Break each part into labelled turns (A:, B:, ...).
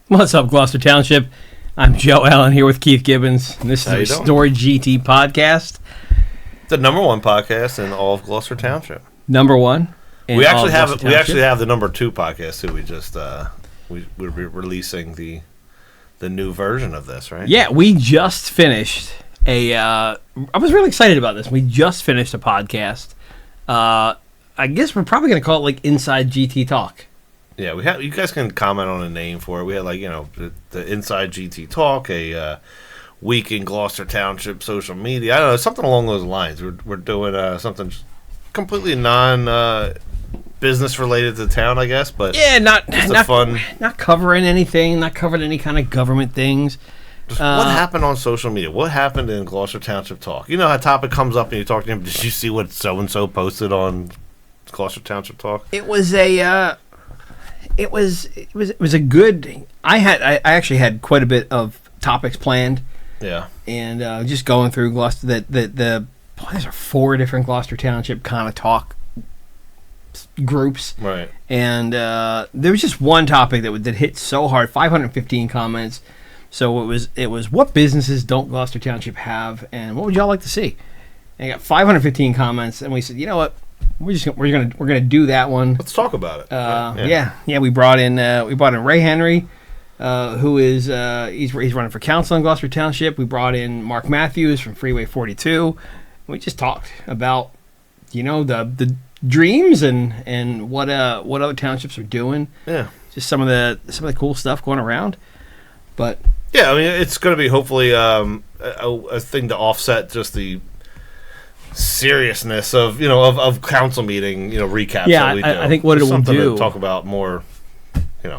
A: What's up, Gloucester Township? I'm Joe Allen here with Keith Gibbons, and this is the Restored GT podcast.
B: The number one podcast in all of Gloucester Township.
A: Number one.
B: We actually have the number two podcast too. We just we're releasing the new version of this, right?
A: Yeah, we just finished I was really excited about this. We just finished a podcast. I guess we're probably going to call it like Inside GT Talk.
B: Yeah, we have. You guys can comment on a name for it. We had the Inside GT Talk, a week in Gloucester Township social media. I don't know, something along those lines. We're doing something completely business related to town, I guess. But
A: yeah, not
B: fun,
A: not covering anything, not covering any kind of government things.
B: Just what happened on social media? What happened in Gloucester Township Talk? You know, a topic comes up and you talk to him. Did you see what so and so posted on Gloucester Township Talk?
A: It was a good. I actually had quite a bit of topics planned.
B: Yeah,
A: and just going through Gloucester. There's 4 different Gloucester Township kind of talk groups,
B: right? And
A: there was just one topic that hit so hard. 515 comments. So it was what businesses don't Gloucester Township have, and what would y'all like to see? And I got 515 comments, and we said, you know what, we're gonna do that one.
B: Let's talk about it.
A: Yeah. We brought in Ray Henry, who is he's running for council in Gloucester Township. We brought in Mark Matthews from Freeway 42. We just talked about the dreams and what other townships are doing.
B: Yeah,
A: just some of the cool stuff going around, but.
B: Yeah, I mean, it's going to be hopefully a thing to offset just the seriousness of council meeting recaps.
A: Yeah,
B: that we do.
A: I think what it will do
B: to talk about more,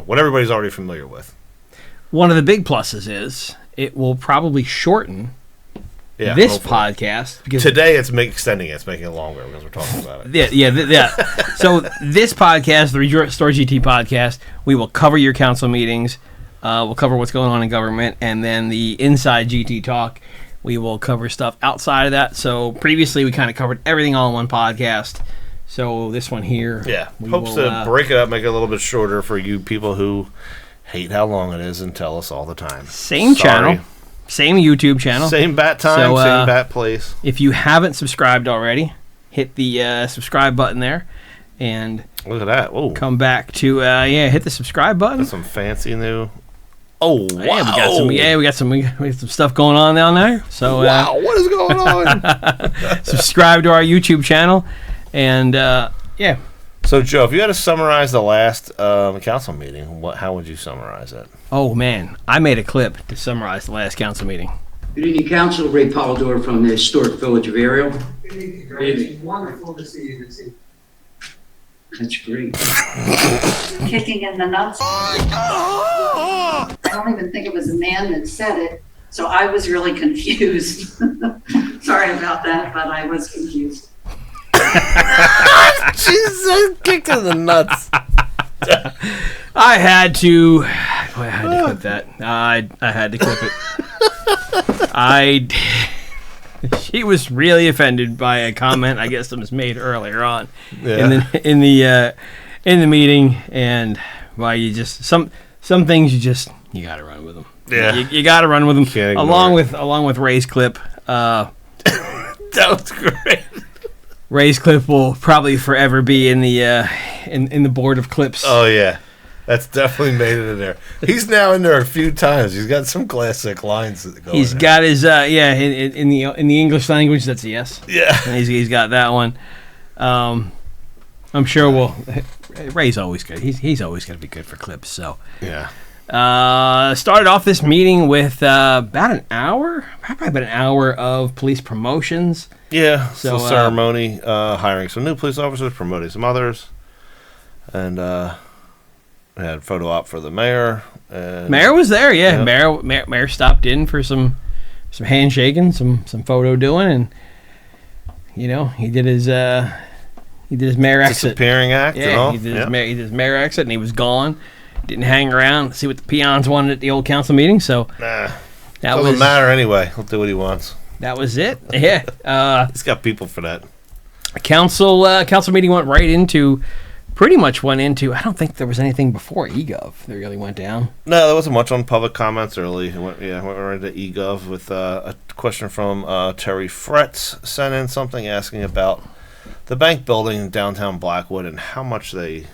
B: what everybody's already familiar with.
A: One of the big pluses is it will probably shorten this podcast because
B: today it's extending it. It's making it longer because we're talking about it.
A: Yeah. So this podcast, the Restore GT podcast, we will cover your council meetings. We'll cover what's going on in government, and then the Inside GT Talk, we will cover stuff outside of that. So previously we kind of covered everything all in one podcast. So this one here,
B: hopes to break it up, make it a little bit shorter for you people who hate how long it is and tell us all the time.
A: Same channel, same YouTube channel,
B: same bat time, same bat place.
A: If you haven't subscribed already, hit the subscribe button there, and
B: look at that. Whoa.
A: Come back to hit the subscribe button.
B: That's some fancy new. Oh wow!
A: We got some stuff going on down there. So
B: wow, what is going on?
A: Subscribe to our YouTube channel, and
B: So Joe, if you had to summarize the last council meeting, how would you summarize it?
A: Oh man, I made a clip to summarize the last council meeting.
C: Good evening, Council. Ray Polidor from the historic village of Ariel.
D: Good evening, guys. It's wonderful to see you this evening.
C: That's great.
E: Kicking in the nuts. I don't even think it was a man that said it, so I was really confused. Sorry about that, but I was confused.
B: Jesus, kicked in the nuts.
A: I had to clip that. I had to clip it. She was really offended by a comment I guess that was made earlier on in the meeting, and you just some things you got to run with them.
B: Yeah,
A: you got to run with them along with Ray's clip.
B: That was great.
A: Ray's clip will probably forever be in the in the board of clips.
B: Oh yeah. That's definitely made it in there. He's now in there a few times. He's got some classic lines that go.
A: He's got his in the English language. That's a yes.
B: Yeah,
A: and he's got that one. I'm sure Ray's always good. He's always going to be good for clips. So
B: yeah.
A: Started off this meeting with probably about an hour of police promotions.
B: Yeah. So ceremony, hiring some new police officers, promoting some others, and. We had a photo op for the mayor.
A: Mayor was there, yeah. Mayor stopped in for some handshaking, some photo doing, and he did his mayor exit.
B: Disappearing act.
A: Yeah, he did his mayor exit, and he was gone. Didn't hang around to see what the peons wanted at the old council meeting. So
B: doesn't matter anyway. He'll do what he wants.
A: That was it. Yeah.
B: He's got people for that.
A: Council meeting went right into pretty much went into, I don't think there was anything before E-Gov that really went down.
B: No, there wasn't much on public comments early. Went right into E-Gov with a question from Terry Fretz sent in something asking about the bank building in downtown Blackwood and how much they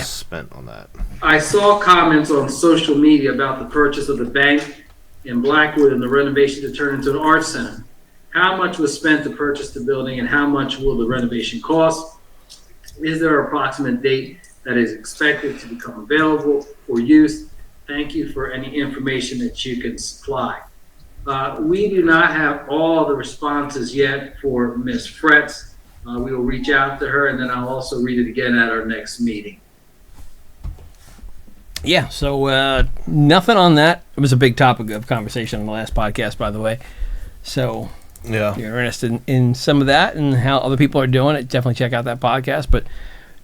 B: spent on that.
F: I saw comments on social media about the purchase of the bank in Blackwood and the renovation to turn into an art center. How much was spent to purchase the building and how much will the renovation cost? Is there an approximate date that is expected to become available for use? Thank you for any information that you can supply. We do not have all the responses yet for Ms. Fretz. We will reach out to her and then I'll also read it again at our next meeting.
A: Yeah, so nothing on that. It was a big topic of conversation on the last podcast, by the way. So
B: Yeah.
A: if you're interested in some of that and how other people are doing it, definitely check out that podcast. But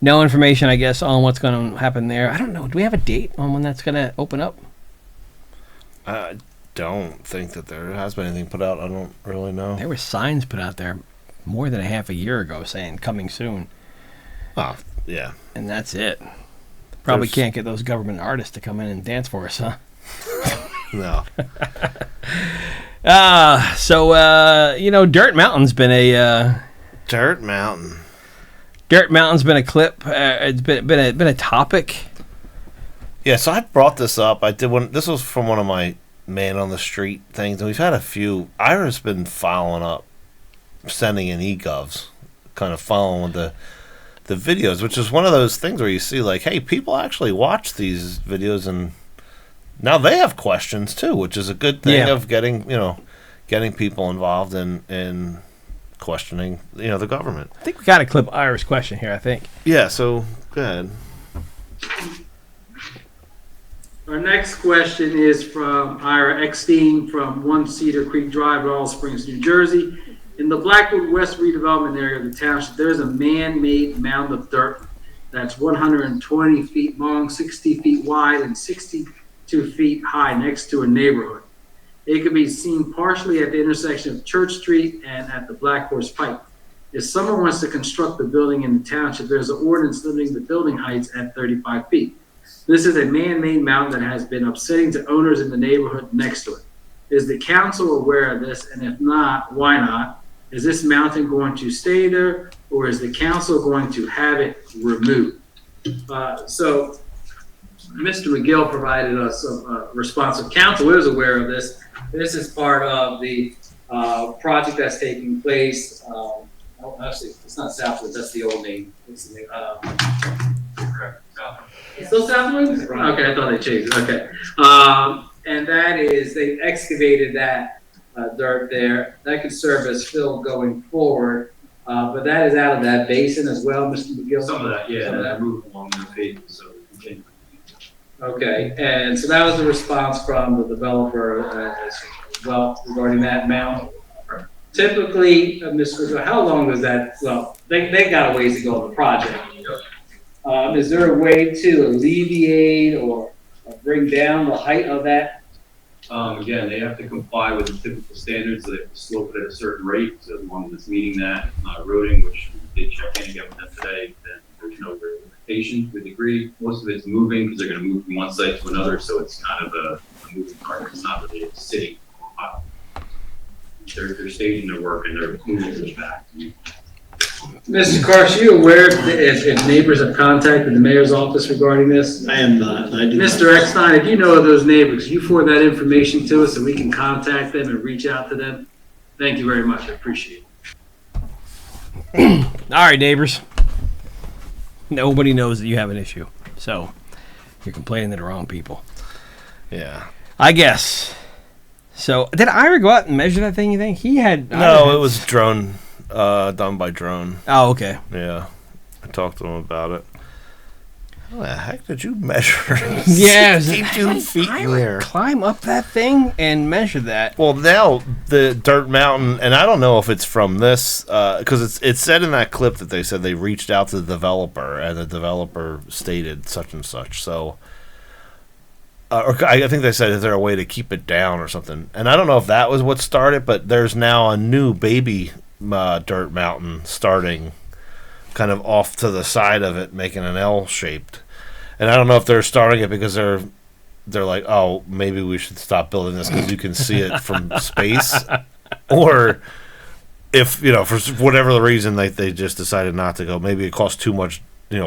A: no information, I guess, on what's going to happen there. I don't know. Do we have a date on when that's going to open up?
B: I don't think that there has been anything put out. I don't really know.
A: There were signs put out there more than a half a year ago saying coming soon.
B: Oh, yeah.
A: And that's it. Probably
B: There's-
A: can't get those government artists to come in and dance for us, huh?
B: No.
A: Dirt Mountain's been a
B: Dirt Mountain.
A: Dirt Mountain's been a clip. It's been a topic.
B: Yeah, so I brought this up. I did one. This was from one of my man on the street things, and we've had a few. Ira's been following up, sending in e-govs, kind of following the videos, which is one of those things where you see like, hey, people actually watch these videos, and now they have questions too, which is a good thing of getting people involved in questioning the government.
A: I think we got to clip Ira's question here. I think.
B: Yeah. So go ahead.
F: Our next question is from Ira Eckstein from 1 Cedar Creek Drive, Laurel Springs, New Jersey. In the Blackwood West redevelopment area of the township, there's a man-made mound of dirt that's 120 feet long, 60 feet wide, and 62 feet high next to a neighborhood. It can be seen partially at the intersection of Church Street and at the Black Horse Pike. If someone wants to construct a building in the township, there's an ordinance limiting the building heights at 35 feet. This is a man-made mountain that has been upsetting to owners in the neighborhood next to it. Is the council aware of this? And if not, why not? Is this mountain going to stay there, or is the council going to have it removed? So Mr. McGill provided us a response of council is aware of this. This is part of the project that's taking place. Actually, it's not Southwoods, that's the old name. What's the name? Still Southwoods? Okay, I thought they changed it. Okay. And that is, they excavated that dirt there. That could serve as fill going forward. But that is out of that basin as well, Mr. McGill?
G: Some of that, yeah, that moved along the phases, so we continue.
F: Okay, and so that was the response from the developer as well regarding that mound. Typically, Mr. How long was that? Well, they got a ways to go on the project. Is there a way to alleviate or bring down the height of that?
G: Again, they have to comply with the typical standards. They have to slope it at a certain rate. So as long as it's meeting that, it's not eroding, which we did check in and get with them today, then there's no limitation to a degree. Most of it's moving because they're going to move from one site to another. So it's kind of a moving target. It's not really a sitting pile. They're staging their work and they're moving things back.
F: Mr. Karsh, are you aware if neighbors have contacted the mayor's office regarding this?
H: I am not. I do
F: Mr. Eckstein, if you know of those neighbors, you forward that information to us so we can contact them and reach out to them. Thank you very much. I appreciate
A: All right, neighbors. Nobody knows that you have an issue, so you're complaining to the wrong people.
B: Yeah.
A: I guess. So, did Ira go out and measure that thing? You think he had?
B: No, it was drone. Done by drone.
A: Oh, okay.
B: Yeah. I talked to him about it. How the heck did you measure?
A: Yeah,
B: 62 feet in the air.
A: Climb up that thing and measure that.
B: Well, now the Dirt Mountain, and I don't know if it's from this, because it said in that clip that they said they reached out to the developer, and the developer stated such and such. So, or I think they said, is there a way to keep it down or something? And I don't know if that was what started, but there's now a new baby Dirt Mountain starting, kind of off to the side of it, making an L shaped. And I don't know if they're starting it because they're like, oh, maybe we should stop building this because you can see it from space, or if for whatever the reason they just decided not to go. Maybe it costs too much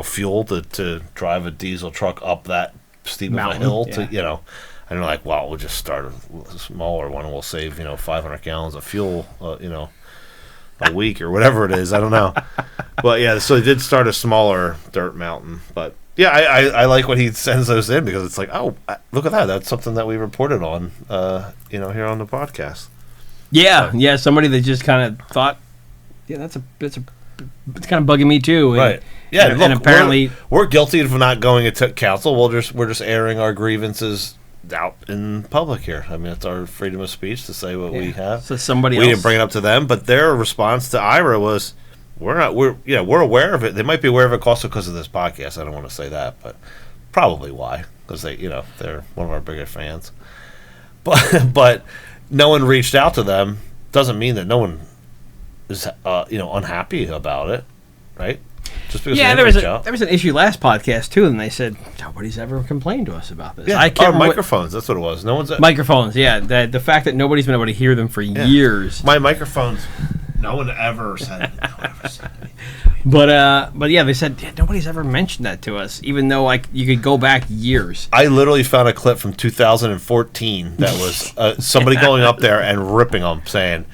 B: fuel to drive a diesel truck up that steep of a hill to and they're like, well, we'll just start a smaller one and we'll save 500 gallons of fuel a week or whatever it is. I don't know. But yeah, so they did start a smaller dirt mountain. But yeah, I like when he sends those in because it's like, oh, look at that. That's something that we reported on, here on the podcast.
A: Yeah, somebody that just kind of thought, yeah, it's kind of bugging me too. And,
B: right. Yeah,
A: and,
B: look,
A: and apparently
B: we're guilty of not going to council. We're just airing our grievances out in public here. I mean, it's our freedom of speech to say what we have.
A: So somebody
B: we
A: else
B: didn't bring it up to them, but their response to Ira was, we're aware of it. They might be aware of it also because of this podcast. I don't want to say that, but probably why, because they're one of our bigger fans. But no one reached out to them. Doesn't mean that no one is unhappy about it, right? Just because
A: there was an issue last podcast too, and they said nobody's ever complained to us about this.
B: Yeah,
A: I can't
B: microphones. That's what it was. No one's
A: microphones. Yeah, the fact that nobody's been able to hear them for years.
B: My microphones. No one ever said anything.
A: But yeah, they said nobody's ever mentioned that to us, even though you could go back years.
B: I literally found a clip from 2014 that was somebody going up there and ripping them, saying,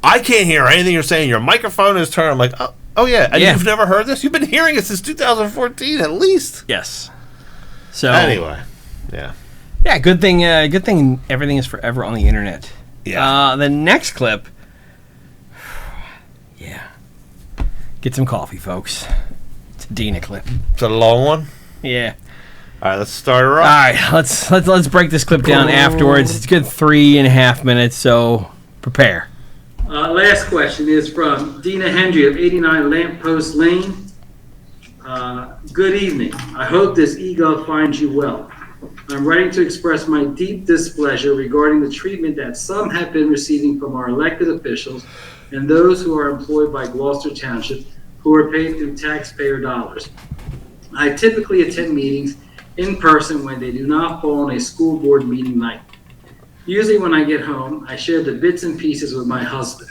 B: "I can't hear anything you're saying. Your microphone is turned." I'm like, oh yeah, and you've never heard this? You've been hearing it since 2014 at least.
A: Yes. So
B: anyway, yeah.
A: Yeah, good thing everything is forever on the internet.
B: Yeah.
A: The next clip. Yeah. Get some coffee, folks. It's a Dena clip.
B: It's a long one?
A: Yeah.
B: All right, let's start her off.
A: All right, let's break this clip down afterwards. It's a good 3.5 minutes, so prepare.
F: Last question is from Dina Hendry of 89 Lamppost Lane. Good evening. I hope this E-Gov finds you well. I'm writing to express my deep displeasure regarding the treatment that some have been receiving from our elected officials and those who are employed by Gloucester Township who are paid through taxpayer dollars. I typically attend meetings in person when they do not fall on a school board meeting night. Usually when I get home, I share the bits and pieces with my husband.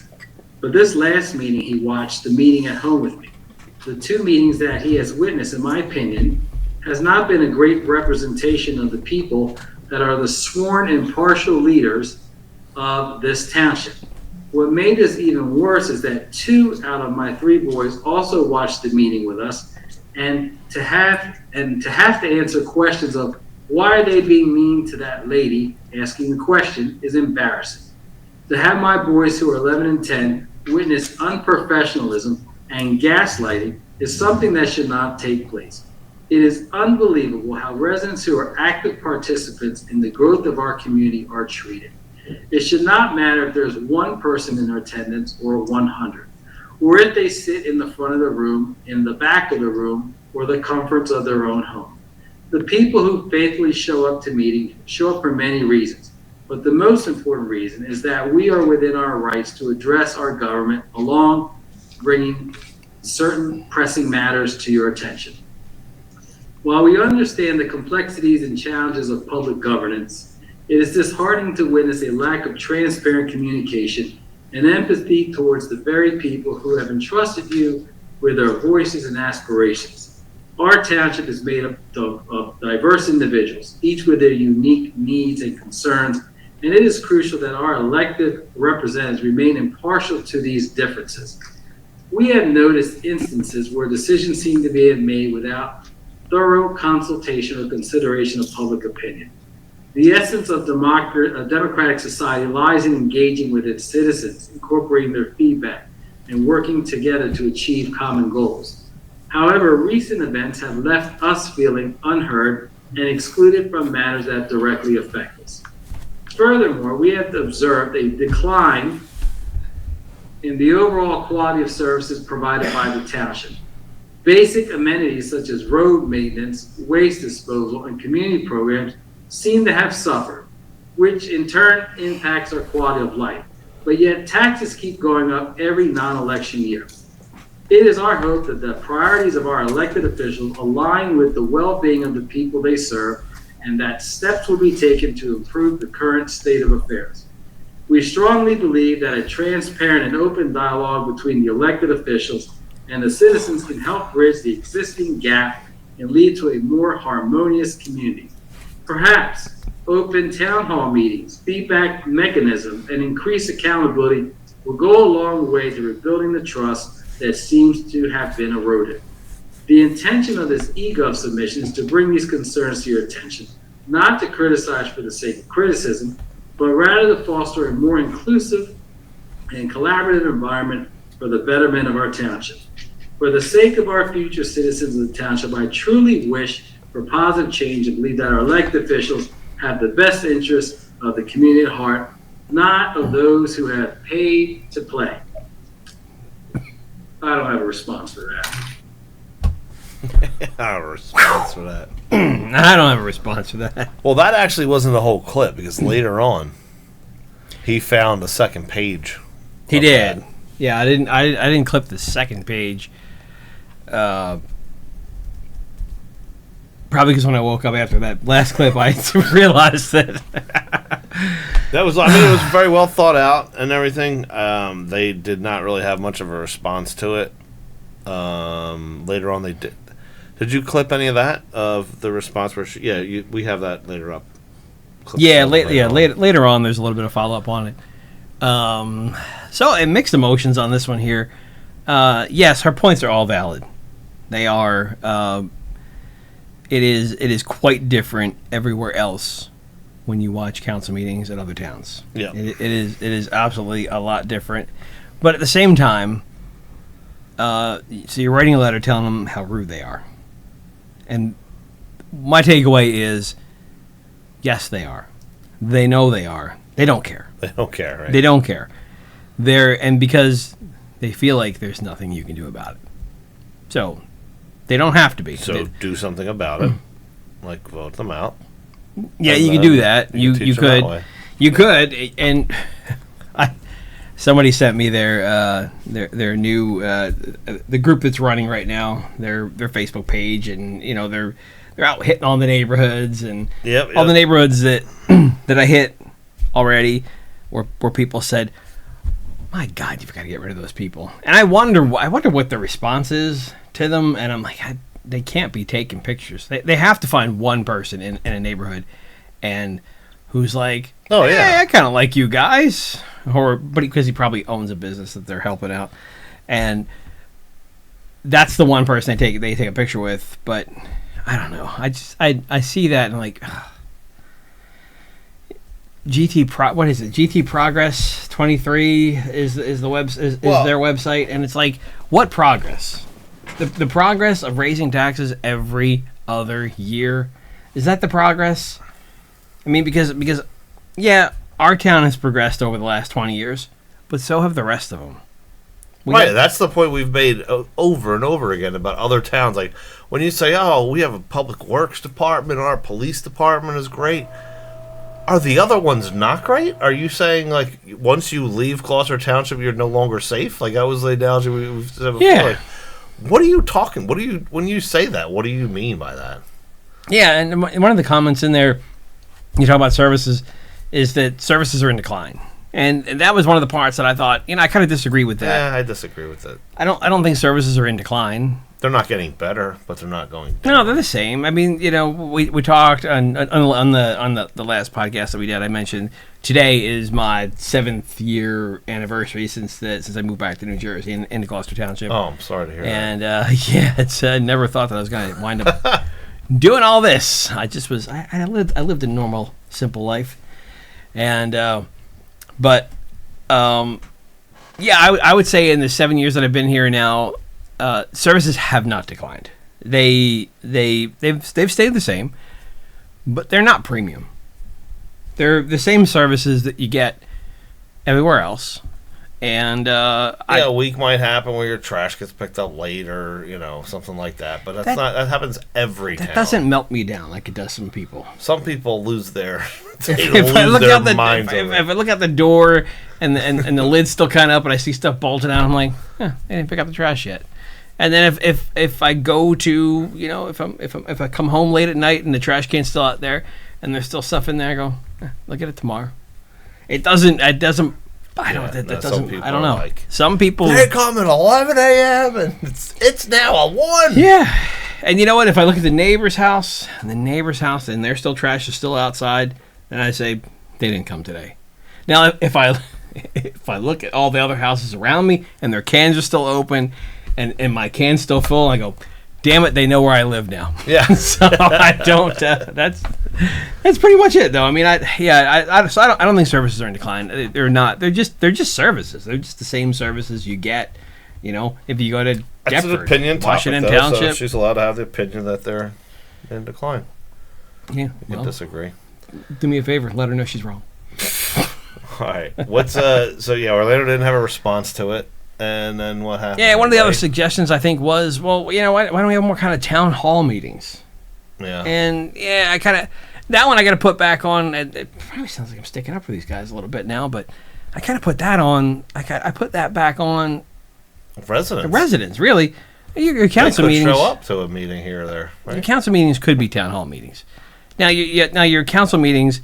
F: But this last meeting, he watched the meeting at home with me. The two meetings that he has witnessed, in my opinion, has not been a great representation of the people that are the sworn impartial leaders of this township. What made this even worse is that 2 out of my 3 boys also watched the meeting with us, and to have to answer questions of why are they being mean to that lady asking the question is embarrassing. To have my boys who are 11 and 10 witness unprofessionalism and gaslighting is something that should not take place. It is unbelievable how residents who are active participants in the growth of our community are treated. It should not matter if there's 1 person in attendance or 100, or if they sit in the front of the room, in the back of the room, or the comforts of their own home. The people who faithfully show up to meetings show up for many reasons, but the most important reason is that we are within our rights to address our government along bringing certain pressing matters to your attention. While we understand the complexities and challenges of public governance, it is disheartening to witness a lack of transparent communication and empathy towards the very people who have entrusted you with their voices and aspirations. Our township is made up of diverse individuals, each with their unique needs and concerns, and it is crucial that our elected representatives remain impartial to these differences. We have noticed instances where decisions seem to be made without thorough consultation or consideration of public opinion. The essence of a democratic society lies in engaging with its citizens, incorporating their feedback, and working together to achieve common goals. However, recent events have left us feeling unheard and excluded from matters that directly affect us. Furthermore, we have observed a decline in the overall quality of services provided by the township. Basic amenities such as road maintenance, waste disposal, and community programs seem to have suffered, which in turn impacts our quality of life. But yet taxes keep going up every non-election year. It is our hope that the priorities of our elected officials align with the well-being of the people they serve, and that steps will be taken to improve the current state of affairs. We strongly believe that a transparent and open dialogue between the elected officials and the citizens can help bridge the existing gap and lead to a more harmonious community. Perhaps open town hall meetings, feedback mechanisms, and increased accountability will go a long way to rebuilding the trust that seems to have been eroded. The intention of this E-Gov submission is to bring these concerns to your attention, not to criticize for the sake of criticism, but rather to foster a more inclusive and collaborative environment for the betterment of our township. For the sake of our future citizens of the township, I truly wish for positive change and believe that our elected officials have the best interests of the community at heart, not of those who have paid to play. I don't have a response for that.
B: I don't have a response for that.
A: I don't have a response for that.
B: Well, that actually wasn't the whole clip because later on, he found the second page.
A: He did. That. Yeah, I didn't clip the second page. Probably because when I woke up after that last clip, I realized that.
B: That was, I mean, it was very well thought out and everything. They did not really have much of a response to it. Later on, they did. Did you clip any of that of the response? Where we have that later up.
A: Later on, there's a little bit of follow up on it. So mixed emotions on this one here. Yes, her points are all valid. They are. It is quite different everywhere else when you watch council meetings at other towns.
B: Yeah,
A: it is absolutely a lot different. But at the same time, so you're writing a letter telling them how rude they are, and my takeaway is, yes, they are. They know they are. They don't care.
B: They don't care. Right?
A: They don't care. And because they feel like there's nothing you can do about it, so they don't have to be.
B: So do something about it, like vote them out.
A: Yeah, you can do that. You could, and somebody sent me their new the group that's running right now, their Facebook page, and they're out hitting all the neighborhoods and all the neighborhoods that that I hit already, where people said, "My God, you've got to get rid of those people." And I wonder what the response is to them, and I'm like, they can't be taking pictures. They have to find one person in a neighborhood, and who's like, "Oh yeah, I kind of like you guys," but because he probably owns a business that they're helping out, and that's the one person they take a picture with. But I don't know. I see that and I'm like, what is it? GT Progress 23 is their website, and it's like, what progress? The progress of raising taxes every other year, is that the progress? I mean, because yeah, our town has progressed over the last 20 years, but so have the rest of them.
B: That's the point we've made over and over again about other towns. Like when you say, "Oh, we have a public works department, our police department is great." Are the other ones not great? Are you saying, like, once you leave Gloucester Township, you're no longer safe? Like, that was the analogy we've said before.
A: Yeah.
B: Like, what are you talking? When you say that, what do you mean by that?
A: Yeah, and one of the comments in there, you talk about services, is that services are in decline. And that was one of the parts that I thought, I kind of disagree with that.
B: Yeah, I disagree with that.
A: I don't think services are in decline.
B: They're not getting better, but they're not going down.
A: No, they're the same. I mean, we talked on the last podcast that we did. I mentioned today is my 7th year anniversary since I moved back to New Jersey into Gloucester Township.
B: Oh, I'm sorry to hear that.
A: And it's never thought that I was going to wind up doing all this. I just was. I lived a normal, simple life, and I would say in the 7 years that I've been here now, services have not declined. They've stayed the same, but they're not premium. They're the same services that you get everywhere else. And
B: a week might happen where your trash gets picked up late or something like that. But that happens every time.
A: That doesn't melt me down like it does some people.
B: Some people lose their
A: If I look out the door and the lid's still kind of up and I see stuff bolted out, I'm like, they didn't pick up the trash yet. And then if I go to, you know, if I come home late at night and the trash can's still out there and there's still stuff in there, I go, look at it tomorrow. It doesn't. I don't. That doesn't. I don't know.
B: Like,
A: some people.
B: They come at 11 a.m. and it's now 1.
A: Yeah. And you know what? If I look at the neighbor's house and their trash is still outside, then I say they didn't come today. Now, if I look at all the other houses around me and their cans are still open and my can's still full, I go, damn it, they know where I live now.
B: Yeah.
A: So I don't. That's pretty much it, though. I mean, I don't think services are in decline. They're not. They're just services. They're just the same services you get. You know, if you go to
B: That's
A: Deptford,
B: an opinion
A: Washington
B: topic, though,
A: Township,
B: so she's allowed to have the opinion that they're in decline.
A: Yeah,
B: You
A: well,
B: disagree.
A: do me a favor, let her know she's wrong.
B: All right. What's so yeah, Orlando didn't have a response to it, and then what happened?
A: Yeah, one of the other
B: Right?
A: suggestions I think was, well, you know, why don't we have more kind of town hall meetings?
B: Yeah.
A: And yeah, I kind of that one I got to put back on. It probably sounds like I'm sticking up for these guys a little bit now, but I kind of put that on. I put that back on
B: Residents.
A: the residents. Really, your
B: They
A: council
B: could
A: meetings.
B: show up to a meeting here or there.
A: Your
B: Right?
A: council meetings could be town hall meetings. Now, your council meetings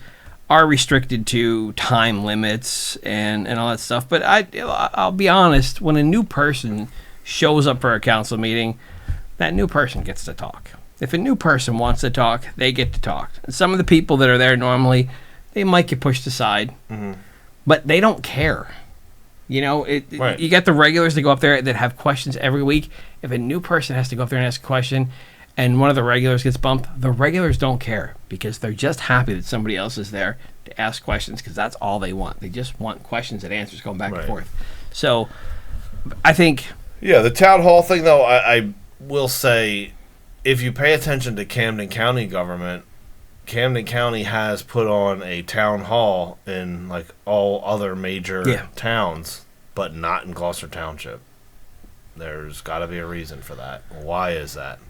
A: are restricted to time limits and all that stuff. But I'll be honest, when a new person shows up for a council meeting, that new person gets to talk. If a new person wants to talk, they get to talk. And some of the people that are there normally, they might get pushed aside, but they don't care. You know,
B: Right.
A: You get the regulars that go up there that have questions every week. If a new person has to go up there and ask a question, and one of the regulars gets bumped, the regulars don't care because they're just happy that somebody else is there to ask questions because that's all they want. They just want questions and answers going back and forth. So I think...
B: Yeah, the town hall thing, though, I will say, if you pay attention to Camden County government, Camden County has put on a town hall in like all other major towns, but not in Gloucester Township. There's got to be a reason for that. Why is that?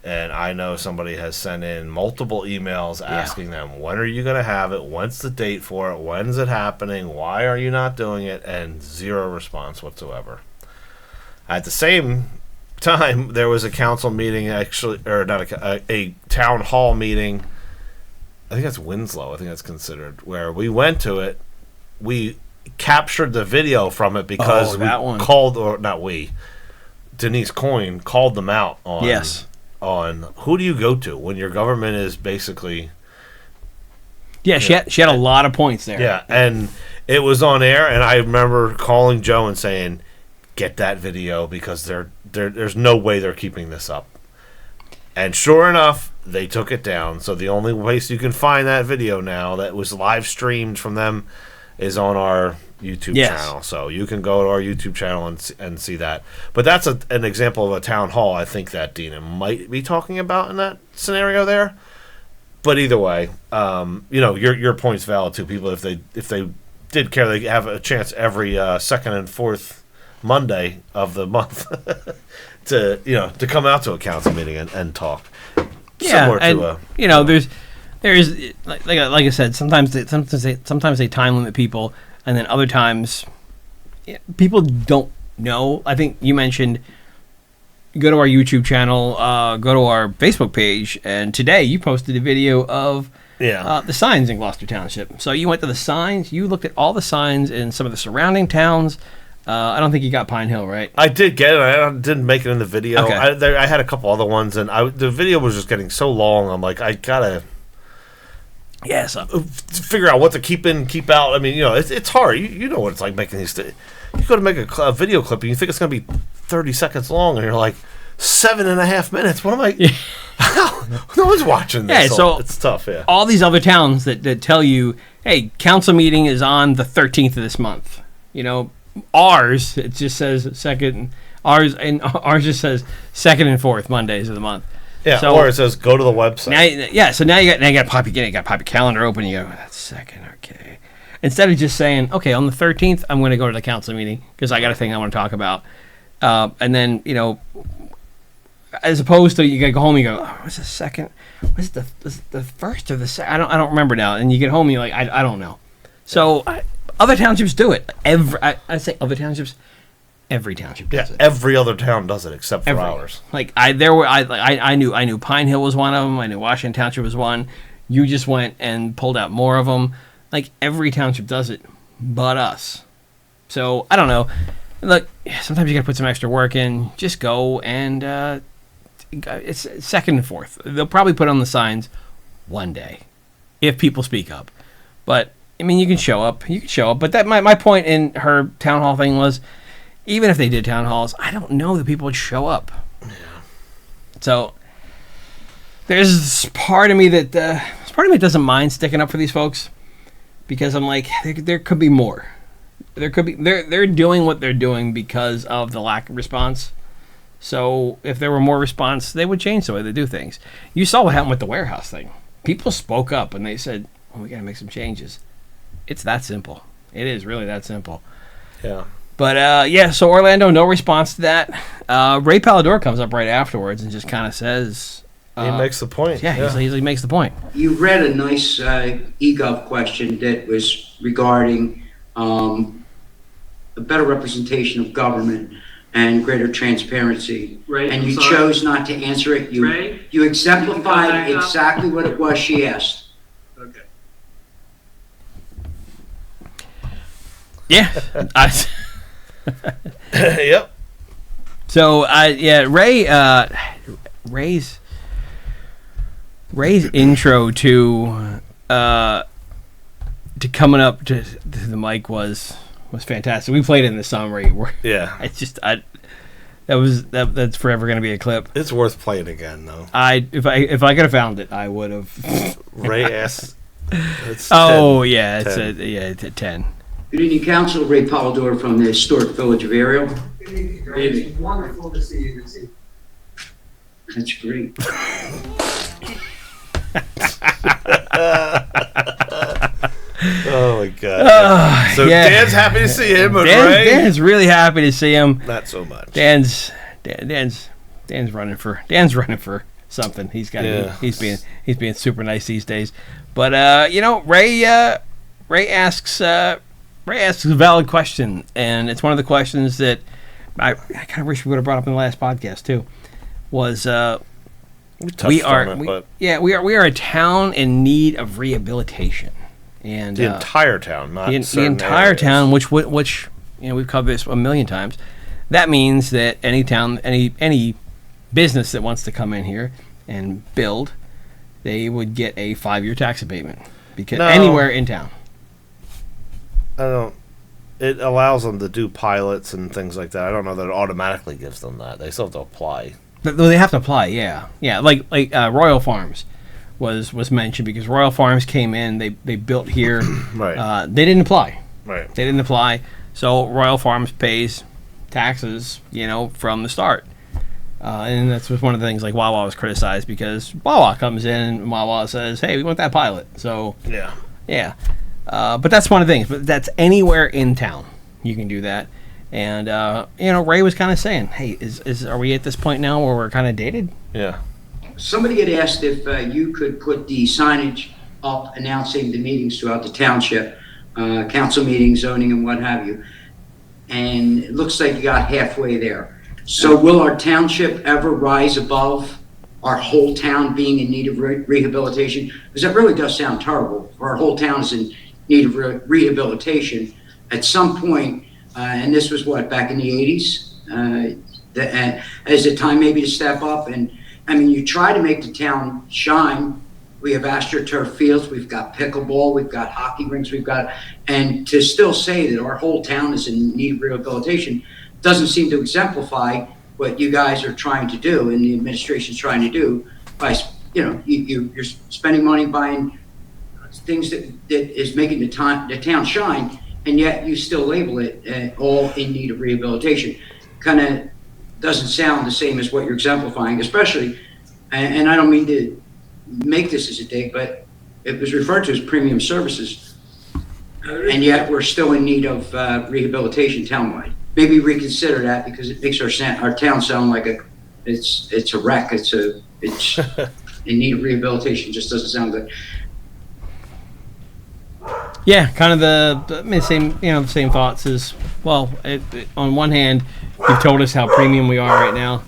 B: And I know somebody has sent in multiple emails asking them, when are you going to have it? When's the date for it? When's it happening? Why are you not doing it? And zero response whatsoever. At the same time, there was a council meeting, actually, or not a town hall meeting. I think that's Winslow. I think that's considered, where we went to it. We captured the video from it because Denise Coyne called them out on.
A: Yes.
B: On who do you go to when your government is basically...
A: Yeah, she had a lot of points there.
B: Yeah, and it was on air, and I remember calling Joe and saying, get that video because there's no way they're keeping this up. And sure enough, they took it down. So the only place you can find that video now that was live streamed from them is on our YouTube channel. So you can go to our YouTube channel and see that. But that's an example of a town hall I think that Dena might be talking about in that scenario there. But either way, your point's valid too. People, if they did care, they have a chance every second and fourth Monday of the month to come out to a council meeting and talk.
A: Yeah,
B: similar
A: to there's like I said, sometimes they time limit people, and then other times people don't know. I think you mentioned go to our YouTube channel, go to our Facebook page, and today you posted a video of the signs in Gloucester Township. So you went to the signs, you looked at all the signs in some of the surrounding towns. I don't think you got Pine Hill, right?
B: I did get it. I didn't make it in the video.
A: Okay.
B: I had a couple other ones, and the video was just getting so long. I'm like, I gotta figure out what to keep in, keep out. I mean, it's hard. You know what it's like making these. You go to make a video clip, and you think it's gonna be 30 seconds long, and you're like 7.5 minutes. What am I? No one's watching this.
A: Yeah, so
B: it's tough. Yeah.
A: All these other towns that tell you, hey, council meeting is on the 13th of this month. Ours, it just says second. Ours just says second and fourth Mondays of the month.
B: Yeah,
A: so,
B: or it says go to the website.
A: So now you got to pop your calendar open. You go, that's second, okay. Instead of just saying, okay, on the 13th, I'm going to go to the council meeting because I got a thing I want to talk about, and then as opposed to you got to go home and you go, oh, what's the second? What's the first or the second? I don't remember now. And you get home and you're like, I don't know. So. Other townships do it. I say other townships. Every township
B: Yeah,
A: does it.
B: every other town does it except for ours.
A: Like I knew Pine Hill was one of them. I knew Washington Township was one. You just went and pulled out more of them. Like every township does it, but us. So I don't know. Look, sometimes you got to put some extra work in. Just go and it's second and fourth. They'll probably put on the signs one day if people speak up. But I mean, you can show up. But that my point in her town hall thing was, even if they did town halls, I don't know that people would show up. Yeah. So there's part of me that doesn't mind sticking up for these folks, because I'm like, there could be more. There could be they're doing what they're doing because of the lack of response. So if there were more response, they would change the way they do things. You saw what happened with the warehouse thing. People spoke up and they said, we got to make some changes. It's that simple. It is really that simple.
B: Yeah.
A: But, so Orlando, no response to that. Ray Pallador comes up right afterwards and just kind of says...
B: he makes the point.
A: Yeah, he makes the point.
C: You read a nice E-Gov question that was regarding a better representation of government and greater transparency.
F: Ray,
C: and
F: I'm
C: you
F: sorry.
C: chose not to answer it.
F: Ray?
C: You exemplified
F: Can you come back up?
C: exactly what it was she asked.
F: Okay.
A: Yeah.
B: Yep.
A: So, Ray's intro to coming up to the mic was fantastic. We played it in the summary.
B: Yeah.
A: That's forever going to be a clip.
B: It's worth playing again, though.
A: If I could have found it, I would have.
B: Ray asked. It's
A: 10.
B: It's
A: a 10.
C: Good evening, Council. Ray Pallador from the Historic Village of Ariel.
D: It's wonderful to see you this evening.
C: That's great.
B: Oh my God! So
A: yeah.
B: Dan's happy to see him, but Ray,
A: Dan's really happy to see him.
B: not so much.
A: Dan's running for something. He's got.
B: Yeah.
A: He's being super nice these days. But Ray asks a valid question, and it's one of the questions that I kind of wish we would have brought up in the last podcast too. Was we are a town in need of rehabilitation, and
B: The entire town, not
A: the
B: certain
A: entire
B: areas.
A: town, which we've covered this a million times. That means that any town, any business that wants to come in here and build, they would get a 5-year tax abatement because
B: No.
A: anywhere in town.
B: I don't. It allows them to do pilots and things like that. I don't know that it automatically gives them that. They still have to apply.
A: But they have to apply, yeah. Like Royal Farms was mentioned because Royal Farms came in, they built here.
B: Right.
A: They didn't apply.
B: Right.
A: They didn't apply, so Royal Farms pays taxes, from the start. And that's one of the things like Wawa was criticized because Wawa comes in and Wawa says, "Hey, we want that pilot." So
B: Yeah.
A: but that's one of the things. But that's anywhere in town you can do that. And Ray was kind of saying, "Hey, are we at this point now where we're kind of dated?"
B: Yeah.
C: Somebody had asked if you could put the signage up announcing the meetings throughout the township, council meetings, zoning, and what have you. And it looks like you got halfway there. So will our township ever rise above our whole town being in need of rehabilitation? Because that really does sound terrible. Our whole town is in need of rehabilitation. At some point, and this was back in the 80s, as a time maybe to step up. And I mean, you try to make the town shine. We have AstroTurf fields, we've got pickleball, we've got hockey rinks, and to still say that our whole town is in need of rehabilitation doesn't seem to exemplify what you guys are trying to do and the administration's trying to do by, you're spending money buying things that is making the town shine, and yet you still label it all in need of rehabilitation. Kind of doesn't sound the same as what you're exemplifying, especially, and I don't mean to make this as a dig, but it was referred to as premium services, and yet we're still in need of rehabilitation townwide. Maybe reconsider that because it makes our town sound like it's a wreck. It's in need of rehabilitation. Just doesn't sound good.
A: Yeah, kind of the same, the same thoughts as well. On one hand, you've told us how premium we are right now,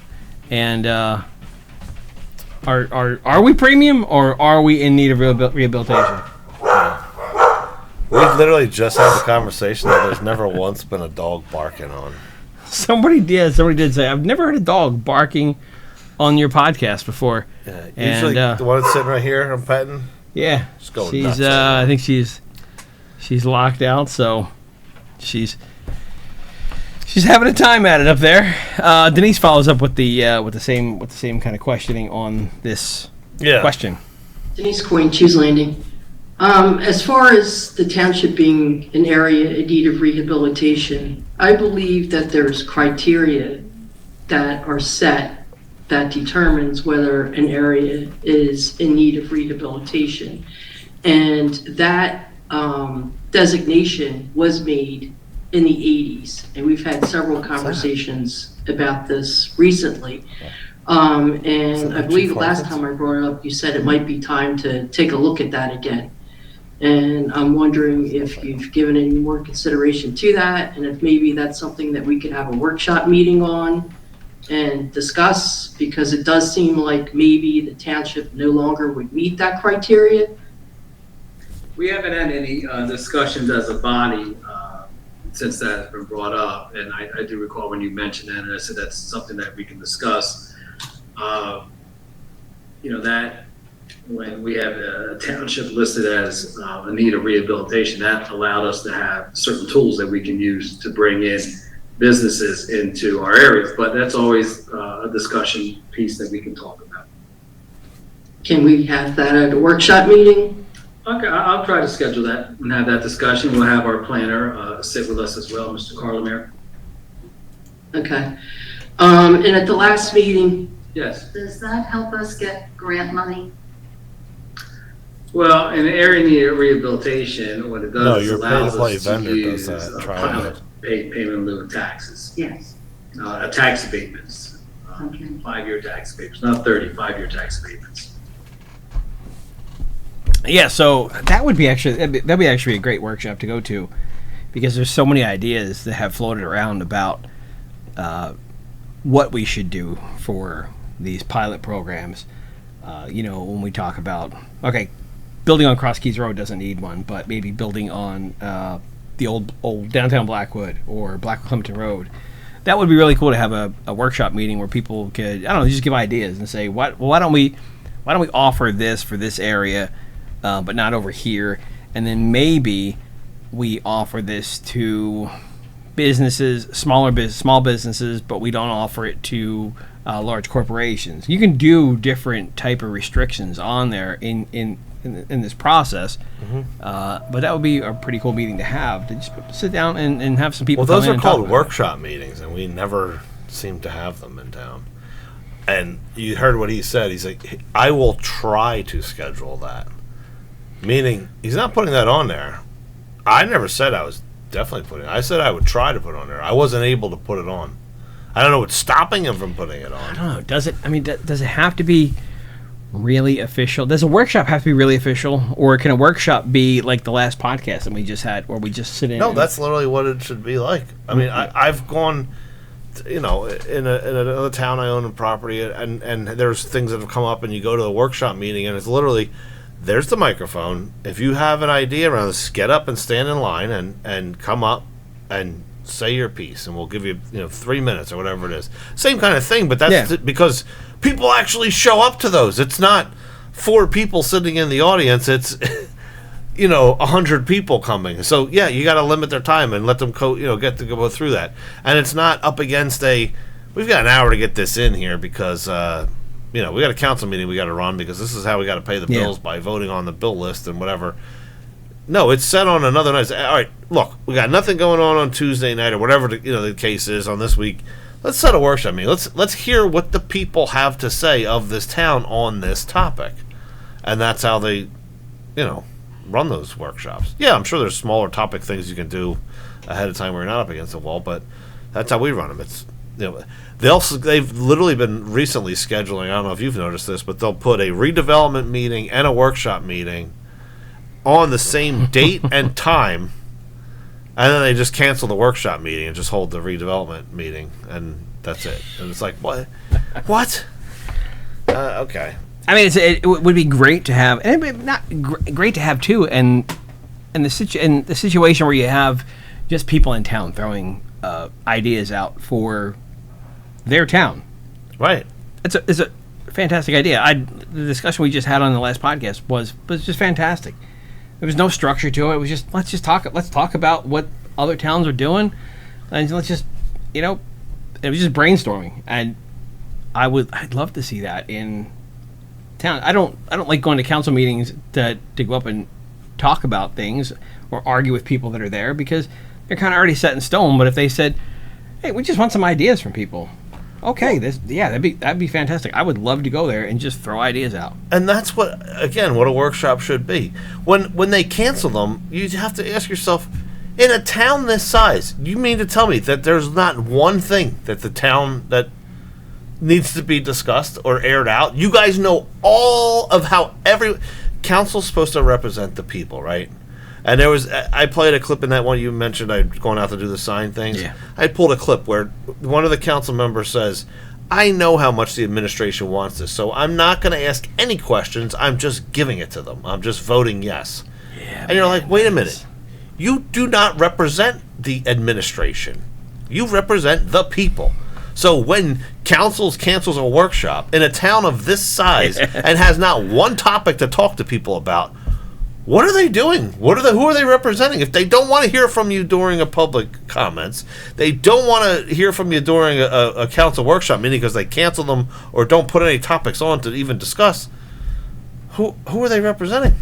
A: and are we premium or are we in need of rehabilitation?
B: We literally just had the conversation that there's never once been a dog barking on.
A: Somebody did say, I've never heard a dog barking on your podcast before.
B: Yeah, usually the one that's sitting right here, I'm petting.
A: Yeah,
B: She's going
A: she's.
B: nuts.
A: I think she's locked out, so she's having a time at it up there. Denise follows up with the same kind of questioning on this question.
H: Denise Coyne, Cheese Landing. As far as the township being an area in need of rehabilitation, I believe that there's criteria that are set that determines whether an area is in need of rehabilitation. And that designation was made in the 80s, and we've had several conversations about this recently. And I believe the last time I brought it up, you said it might be time to take a look at that again. And I'm wondering if you've given any more consideration to that, and if maybe that's something that we could have a workshop meeting on and discuss, because it does seem like maybe the township no longer would meet that criteria.
F: We haven't had any discussions as a body since that has been brought up, and I do recall when you mentioned that, and I said that's something that we can discuss. That when we have a township listed as a need of rehabilitation, that allowed us to have certain tools that we can use to bring in businesses into our areas, but that's always a discussion piece that we can talk about.
H: Can we have that at a workshop meeting?
F: Okay, I'll try to schedule that and have that discussion. We'll have our planner sit with us as well, Mr. Carlamere.
H: Okay. And at the last meeting,
F: Yes.
E: Does that help us get grant money?
F: Well, in the area need of rehabilitation, what it does
B: No,
F: is
B: your
F: allows
B: pay-to-play
F: us to
B: vendor
F: use
B: does that.
F: a
B: Try
F: pilot
B: it.
F: payment in lieu of taxes,
E: Yes.
F: tax abatements,
E: Okay.
F: 5-year tax abatements, not 30, 5-year tax abatements.
A: Yeah, so that'd be actually a great workshop to go to, because there's so many ideas that have floated around about what we should do for these pilot programs. When we talk about, building on Cross Keys Road doesn't need one, but maybe building on the old downtown Blackwood or Blackwood Clemton Road. That would be really cool to have a workshop meeting where people could, just give ideas and say, why don't we offer this for this area, but not over here, and then maybe we offer this to businesses, small businesses, but we don't offer it to large corporations. You can do different type of restrictions on there in this process, but that would be a pretty cool meeting to have, to just sit down and have some people.
B: Well, those
A: come in
B: are
A: and talk
B: called
A: about
B: workshop meetings, and we never seem to have them in town. And you heard what he said. He's like, I will try to schedule that. Meaning, he's not putting that on there. I never said I was definitely putting it. I said I would try to put it on there. I wasn't able to put it on. I don't know what's stopping him from putting it on.
A: I don't know. Does it? I mean, does it have to be really official? Does a workshop have to be really official, or can a workshop be like the last podcast that we just had, where we just sit in?
B: No, that's literally what it should be like. I mean, I've gone, in another town I own a property, and there's things that have come up, and you go to a workshop meeting, and it's literally, there's the microphone. If you have an idea around this, get up and stand in line and come up and say your piece, and we'll give you 3 minutes or whatever it is. Same kind of thing, but that's because people actually show up to those. It's not 4 people sitting in the audience. It's 100 people coming. So yeah, you got to limit their time and let them get to go through that. And it's not up against we've got an hour to get this in here because we got a council meeting we got to run, because this is how we got to pay the bills, by voting on the bill list and whatever. No, it's set on another night. All right, look, we got nothing going on Tuesday night or whatever the case is on this week. Let's set a workshop meeting. Let's hear what the people have to say of this town on this topic, and that's how they, run those workshops. Yeah, I'm sure there's smaller topic things you can do ahead of time where you're not up against the wall, but that's how we run them. It's they've literally been recently scheduling. I don't know if you've noticed this, but they'll put a redevelopment meeting and a workshop meeting on the same date and time, and then they just cancel the workshop meeting and just hold the redevelopment meeting, and that's it. And it's like, what? What? Okay.
A: I mean, it would be great to have, and it'd be not great to have too, and the situation where you have just people in town throwing ideas out for their town.
B: Right.
A: It's a fantastic idea. The discussion we just had on the last podcast was just fantastic. There was no structure to it. It was just let's talk about what other towns are doing, and let's just it was just brainstorming, and I'd love to see that in town. I don't like going to council meetings to go up and talk about things or argue with people that are there, because they're kind of already set in stone. But if they said, "Hey, we just want some ideas from people," okay, that'd be fantastic. I would love to go there and just throw ideas out.
B: And that's what a workshop should be. When they cancel them, you have to ask yourself, in a town this size, you mean to tell me that there's not one thing that the town that needs to be discussed or aired out? You guys know all of how every council's supposed to represent the people, right? And I played a clip in that one you mentioned, going out to do the sign things.
A: Yeah.
B: I pulled a clip where one of the council members says, I know how much the administration wants this, so I'm not going to ask any questions. I'm just giving it to them. I'm just voting yes.
A: Yeah,
B: and you're like, wait a minute. You do not represent the administration. You represent the people. So when councils cancels a workshop in a town of this size and has not one topic to talk to people about, what are they doing? Who are they representing? If they don't want to hear from you during a public comments, they don't want to hear from you during a council workshop meeting because they cancel them or don't put any topics on to even discuss, who are they representing?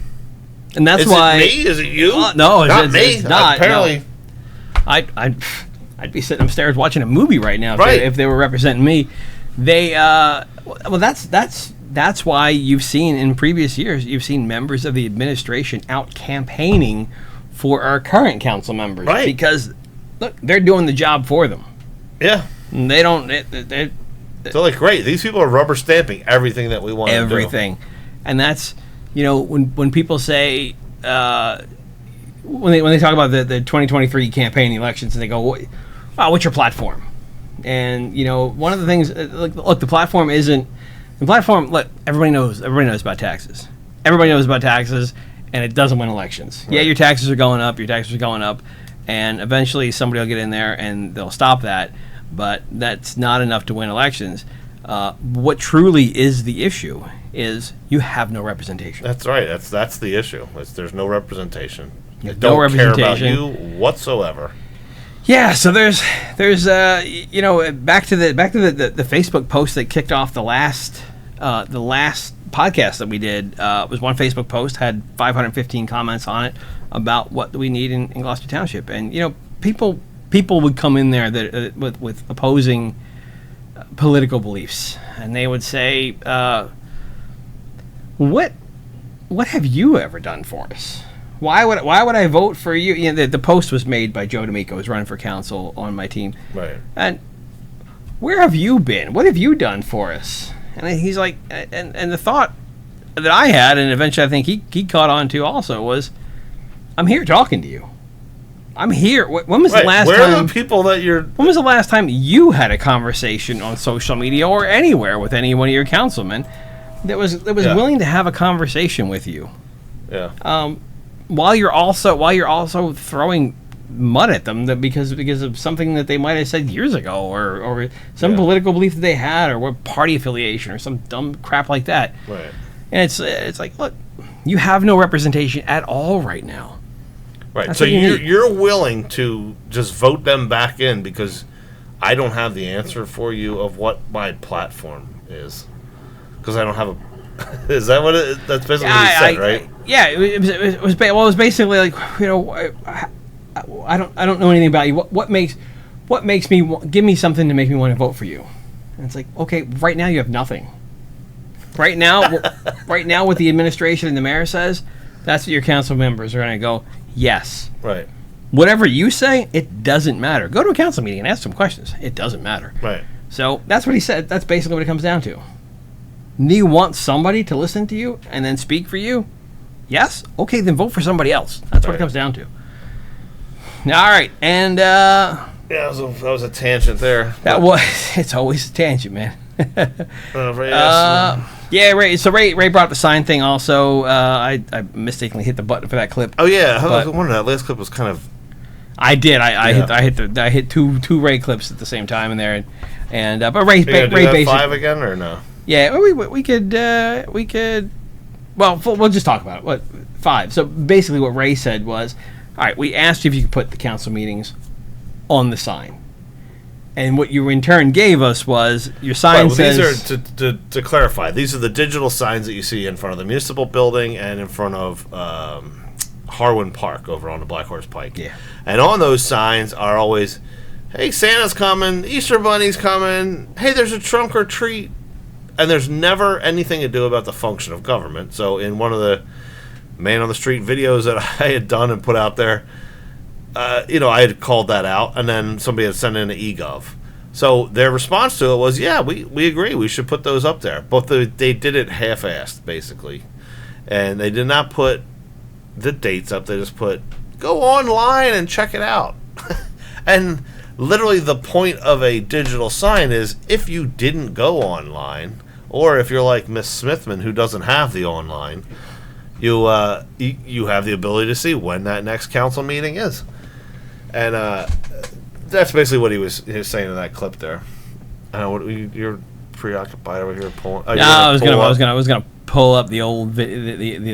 A: And that's
B: Is
A: why.
B: Is it me? Is it you?
A: No,
B: not me.
A: It's not.
B: Apparently,
A: no. I'd be sitting upstairs watching a movie right now if they were representing me. That's why you've seen in previous years, you've seen members of the administration out campaigning for our current council members,
B: right?
A: Because look, they're doing the job for them.
B: Yeah,
A: and they don't.
B: They're like, great. These people are rubber stamping everything that we want to do.
A: Everything, and that's when people say when they talk about the 2023 campaign elections, and they go, what's your platform? And one of the things, look, the platform isn't. The platform, look, everybody knows about taxes. Everybody knows about taxes, and it doesn't win elections. Right. Yeah, your taxes are going up, and eventually somebody will get in there and they'll stop that, but that's not enough to win elections. What truly is the issue is you have no representation.
B: That's right. That's the issue. There's no representation. They
A: no
B: don't care about
A: representation.
B: you whatsoever.
A: Yeah, so there's back to the Facebook post that kicked off the last podcast that we did. Was one Facebook post, had 515 comments on it about what we need in Gloucester Township, and people would come in there that with opposing political beliefs, and they would say, what have you ever done for us? Why would I vote for you? The post was made by Joe D'Amico, who's running for council on my team.
B: Right.
A: And where have you been? What have you done for us? And he's like, and the thought that I had, and eventually I think he caught on to also, was, I'm here talking to you. I'm here. When was the last time?
B: Where are the people that you're?
A: When was the last time you had a conversation on social media or anywhere with any one of your councilmen that was willing to have a conversation with you?
B: Yeah.
A: While you're also throwing mud at them because of something that they might have said years ago, or some political belief that they had, or what party affiliation, or some dumb crap like that.
B: Right.
A: And it's like, look, you have no representation at all right now.
B: Right.
A: That's
B: so
A: what you need.
B: you're willing to just vote them back in because I don't have the answer for you of what my platform is, because I don't have a. Is that what that's basically what he said, right?
A: Yeah, it was basically like, I don't know anything about you. What makes me give me something to make me want to vote for you? And it's like, okay, right now you have nothing. Right now what the administration and the mayor says, that's what your council members are going to go, yes.
B: Right.
A: Whatever you say, it doesn't matter. Go to a council meeting and ask some questions. It doesn't matter.
B: Right.
A: So that's what he said. That's basically what it comes down to. Do you want somebody to listen to you and then speak for you? Yes? Okay, then vote for somebody else. That's what it comes down to. All right, and
B: Yeah, that was a tangent there.
A: it's always a tangent, man.
B: Ray asked,
A: Yeah, Ray. So Ray brought up the sign thing also. I mistakenly hit the button for that clip.
B: oh yeah, I was
A: but-
B: wondering, that last clip was kind of.
A: I did. I
B: Yeah.
A: hit two Ray clips at the same time in there, and but Ray
B: You gonna do that
A: basically
B: 5 again or no?
A: Yeah, we could. Well, we'll just talk about it. What 5? So basically, what Ray said was, all right, we asked you if you could put the council meetings on the sign, and what you in turn gave us was your sign says.
B: These are to clarify. These are the digital signs that you see in front of the municipal building and in front of Harwin Park over on the Black Horse Pike.
A: Yeah.
B: And on those signs are always, "Hey, Santa's coming. Easter Bunny's coming. Hey, there's a trunk or treat." And there's never anything to do about the function of government. So in one of the man on the street videos that I had done and put out there, I had called that out, and then somebody had sent in an E-Gov. So their response to it was, yeah, we agree, we should put those up there. But they did it half-assed, basically. And they did not put the dates up. They just put, go online and check it out. And literally the point of a digital sign is, if you didn't go online, or if you're like Ms Smithman, who doesn't have the online, you have the ability to see when that next council meeting is. And that's basically what he was saying in that clip there. I don't know, you're preoccupied over here pulling.
A: No, I was gonna pull up the old the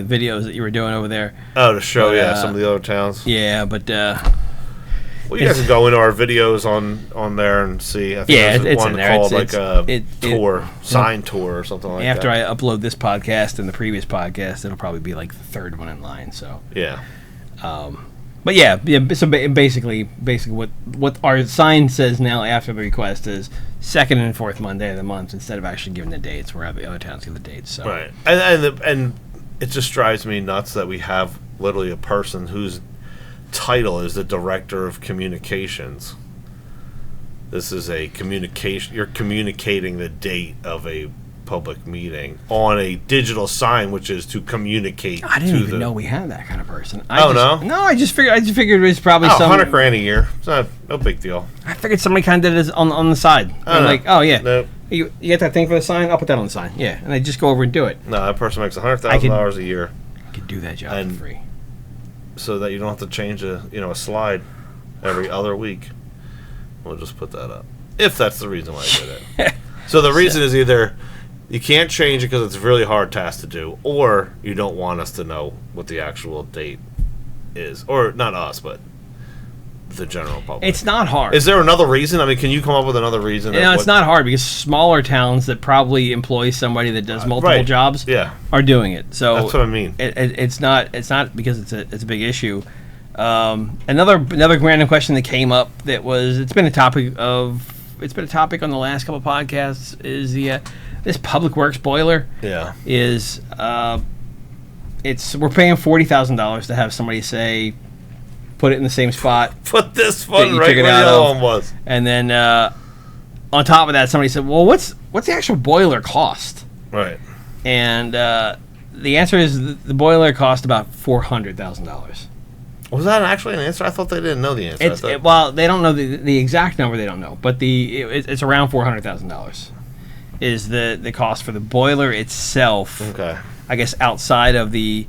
A: videos that you were doing over there.
B: Oh, to show
A: But,
B: some of the other towns.
A: Yeah, but
B: Well, you guys can go into our videos on there and see. I think there's
A: it's
B: one
A: in there.
B: called sign tour or something like that.
A: after I upload this podcast and the previous podcast, it'll probably be like the third one in line. So,
B: Yeah.
A: but yeah. So basically, what our sign says now after the request is second and fourth Monday of the month instead of actually giving the dates, where the other towns give the dates. So.
B: Right. And it just drives me nuts that we have literally a person whose title is the Director of Communications. This is a communication. You're communicating the date of a public meeting on a digital sign, which is to communicate.
A: I didn't even know we had that kind of person.
B: No?
A: No, I just figured it was probably some.
B: $100,000 a year. It's not no big deal.
A: I figured somebody kind of did it on the side. I'm like, oh yeah,
B: Nope.
A: you get that thing for the sign? I'll put that on the sign. Yeah, and they just go over and do it.
B: No, that person makes $100,000 a year,
A: I could do that job
B: And-
A: for free.
B: so that you don't have to change a slide every other week. We'll just put that up if that's the reason why I did it. So the reason is either you can't change it because it's a really hard task to do, or you don't want us to know what the actual date is, or not us, but the general public.
A: It's not hard.
B: Is there another reason? I mean, can you come up with another reason?
A: You know, it's not hard because smaller towns that probably employ somebody that does multiple
B: right.
A: jobs
B: Yeah,
A: are doing it. So
B: that's what I mean.
A: it's not because it's a big issue. Another random question that came up that was it's been a topic on the last couple of podcasts is this public works boiler
B: Yeah.
A: is we're paying $40,000 to have somebody say put it in the same spot,
B: Put this
A: that
B: one
A: you
B: right
A: took it
B: where the
A: out
B: other
A: of.
B: one was.
A: and then on top of that somebody said, well, what's the actual boiler cost?
B: Right.
A: And the answer is the boiler cost about $400,000.
B: Was that actually an answer? I thought they didn't know the answer.
A: Well, they don't know the exact number. They don't know, but it's around $400,000 is the cost for the boiler itself.
B: Okay.
A: I guess outside of the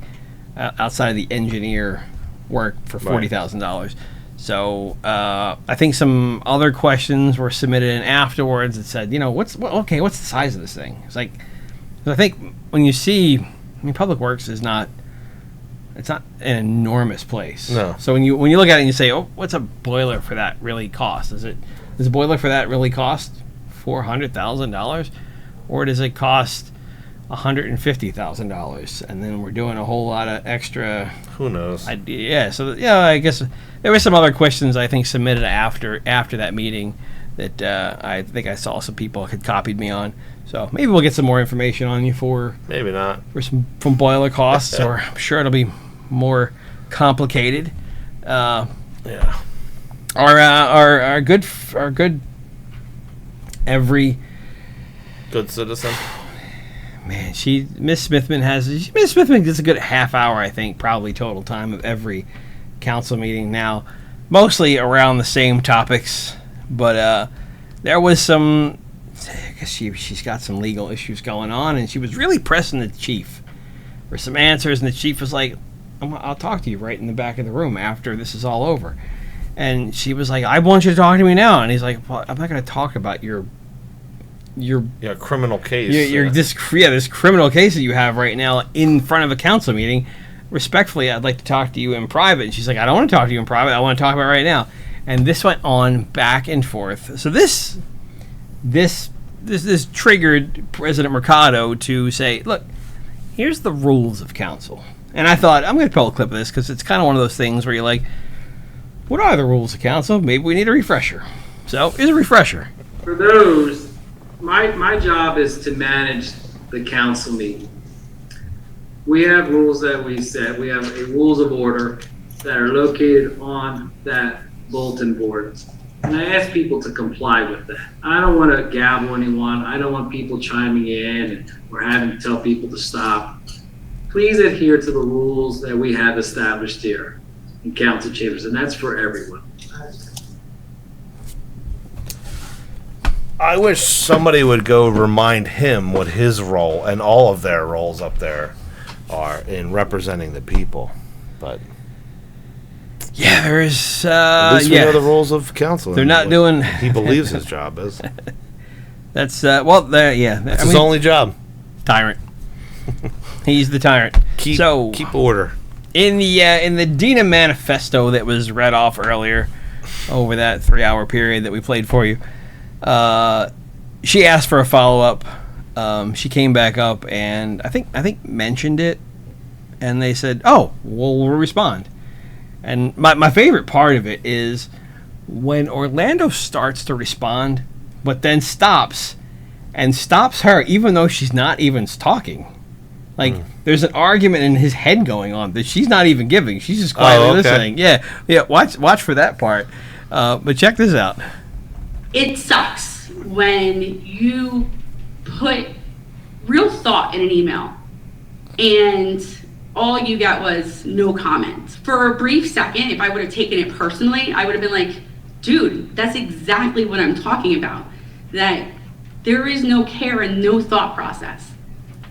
A: engineer work for $40,000. So I think some other questions were submitted in afterwards that said, what's the size of this thing? It's like, I think when you see, Public Works is not. It's not an enormous place.
B: No.
A: So when you look at it and you say, oh, what's a boiler for that really cost? Does a boiler for that really cost $400,000, or does it cost $150,000? And then we're doing a whole lot of extra.
B: Who knows?
A: I guess there were some other questions I think submitted after that meeting that I think I saw some people had copied me on. So maybe we'll get some more information on you
B: Maybe not.
A: from boiler costs, or I'm sure it'll be more complicated.
B: Yeah.
A: Our good every
B: Good citizen.
A: man, Ms Smithman gets a good half hour, I think, probably total time of every council meeting now, mostly around the same topics. But there was some, I guess she's got some legal issues going on, and she was really pressing the chief for some answers, and the chief was like, I'll talk to you right in the back of the room after this is all over. And she was like, I want you to talk to me now. And he's like, well, I'm not going to talk about your
B: criminal case.
A: This criminal case that you have right now in front of a council meeting. Respectfully, I'd like to talk to you in private. And she's like, I don't want to talk to you in private. I want to talk about it right now. And this went on back and forth. So this triggered President Mercado to say, look, here's the rules of council. And I thought, I'm going to pull a clip of this because it's kind of one of those things where you're like, what are the rules of council? Maybe we need a refresher. So here's a refresher.
F: For those, my job is to manage the council meeting. We have rules that we set. We have a rules of order that are located on that bulletin board. And I ask people to comply with that. I don't want to gavel anyone. I don't want people chiming in or having to tell people to stop. Please adhere to the rules that we have established here in council chambers, and that's for everyone.
B: I wish somebody would go remind him what his role and all of their roles up there are in representing the people. But
A: yeah, there is.
B: At least we know the rules of council.
A: They're not doing.
B: He believes his job is.
A: That's yeah.
B: That's his only job.
A: Tyrant. He's the tyrant.
B: Keep order.
A: In the Dena Manifesto that was read off earlier, over that 3-hour period that we played for you, she asked for a follow-up. She came back up and I think mentioned it, and they said, "Oh, we'll respond." And my favorite part of it is when Orlando starts to respond, but then stops her, even though she's not even talking. Like, there's an argument in his head going on that she's not even giving. She's just quietly listening. Yeah. Watch for that part. But check this out.
I: It sucks when you put real thought in an email and all you got was no comment. For a brief second, if I would have taken it personally, I would have been like, dude, that's exactly what I'm talking about. That there is no care and no thought process.